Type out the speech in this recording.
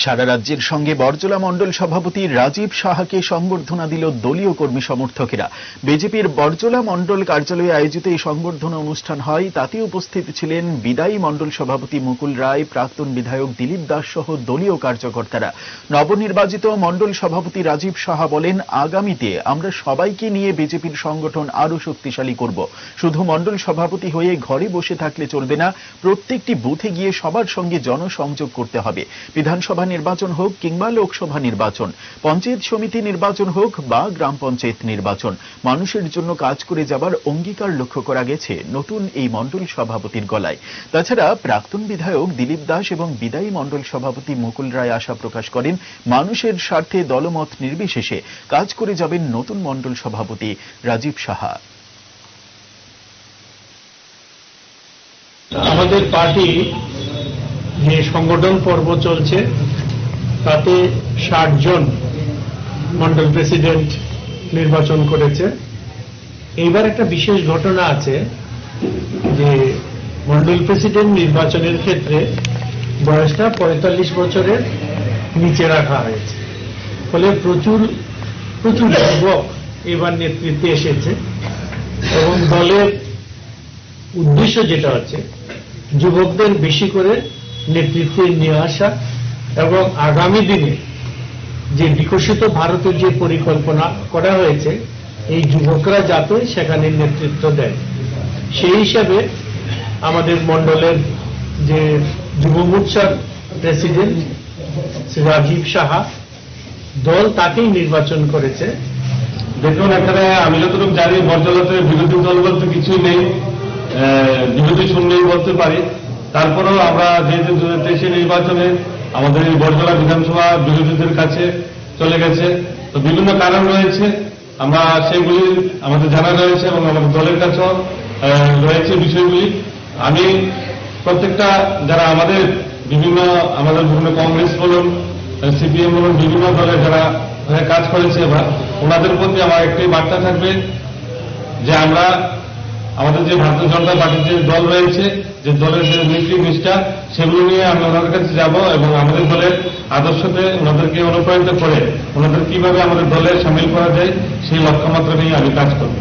সারা রাজ্যের সঙ্গে বরজলা মণ্ডল সভাপতি রাজীব সাহাকে সংবর্ধনা দিল দলীয় কর্মী সমর্থকেরা। বিজেপির বরজলা মণ্ডল কার্যালয়ে আয়োজিত এই সংবর্ধনা অনুষ্ঠান হয়। তাতে উপস্থিত ছিলেন বিদায়ী মণ্ডল সভাপতি মুকুল রায়, প্রাক্তন বিধায়ক দিলীপ দাস সহ দলীয় কার্যকর্তারা। নবনির্বাচিত মণ্ডল সভাপতি রাজীব সাহা বলেন, আগামীতে আমরা সবাইকে নিয়ে বিজেপির সংগঠন আরো শক্তিশালী করব। শুধু মণ্ডল সভাপতি হয়ে ঘরে বসে থাকলে চলবে না, প্রত্যেকটি বুথে গিয়ে সবার সঙ্গে জনসংযোগ করতে হবে। বিধানসভা নির্বাচন হোক কিংবা লোকসভা নির্বাচন, পঞ্চায়েত সমিতি নির্বাচন হোক বা গ্রাম পঞ্চায়েত নির্বাচন, মানুষের জন্য কাজ করে যাবার অঙ্গীকার লক্ষ্য করা গেছে নতুন এই মণ্ডল সভাপতির গলায়। তাছাড়া প্রাক্তন বিধায়ক দিলীপ দাস এবং বিদায়ী মণ্ডল সভাপতি মুকুল রায় আশা প্রকাশ করেন, মানুষের স্বার্থে দলমত নির্বিশেষে কাজ করে যাবেন নতুন মণ্ডল সভাপতি রাজীব সাহা। আমাদের পার্টি যে সংগঠন পর্ব চলছে তাতে ৬০ জন মন্ডল প্রেসিডেন্ট নির্বাচন করেছে। এইবার একটা বিশেষ ঘটনা আছে যে মন্ডল প্রেসিডেন্ট নির্বাচনের ক্ষেত্রে বয়সটা ৪৫ বছরের নিচে রাখা হয়েছে। ফলে প্রচুর যুবক এবার নেতৃত্বে এসেছে এবং দলের উদ্দেশ্য যেটা হচ্ছে যুবকদের বেশি করে নেতৃত্বে নিয়ে আসা এবং আগামী দিনে যে বিকশিত ভারতের যে পরিকল্পনা করা হয়েছে এই যুবকরা যাতে সেখানে নেতৃত্ব দেয়, সেই হিসাবে আমাদের মণ্ডলের যে যুব মোর্চার প্রেসিডেন্ট শ্রী রাজীব সাহা, দল তাকেই নির্বাচন করেছে। দেখুন, এখানে আমি যতটুকু জানি বরজলাতে বিরোধী দল বলতে কিছুই নেই, বিরোধী শূন্যই বলতে পারি। তারপরেও আমরা যেহেতু ২০২৩ নির্বাচনে আমাদের এই বরজলা বিধানসভা বিরোধীদের কাছে চলে গেছে, তো বিভিন্ন কারণ রয়েছে, আমরা সেগুলি আমাদের জানা রয়েছে এবং আমাদের দলের কাছেও রয়েছে বিষয়গুলি। আমি প্রত্যেকটা যারা আমাদের বিভিন্ন কংগ্রেস বলুন, সিপিএম বলুন, বিভিন্ন দলে যারা কাজ করেছে এবার, ওনাদের প্রতি আমার একটাই বার্তা থাকবে যে আমরা আমাদের যে ভারতীয় জনতা পার্টির যে দল রয়েছে, যে দলের যে নীতি নিষ্ঠা, সেগুলো নিয়ে আমি ওনাদের কাছে যাব এবং আমাদের দলের আদর্শতে ওনাদেরকে অনুপ্রাণিত করে ওনাদের কিভাবে আমাদের দলে সামিল করা যায় সেই লক্ষ্যমাত্রা নিয়ে আমি কাজ করব।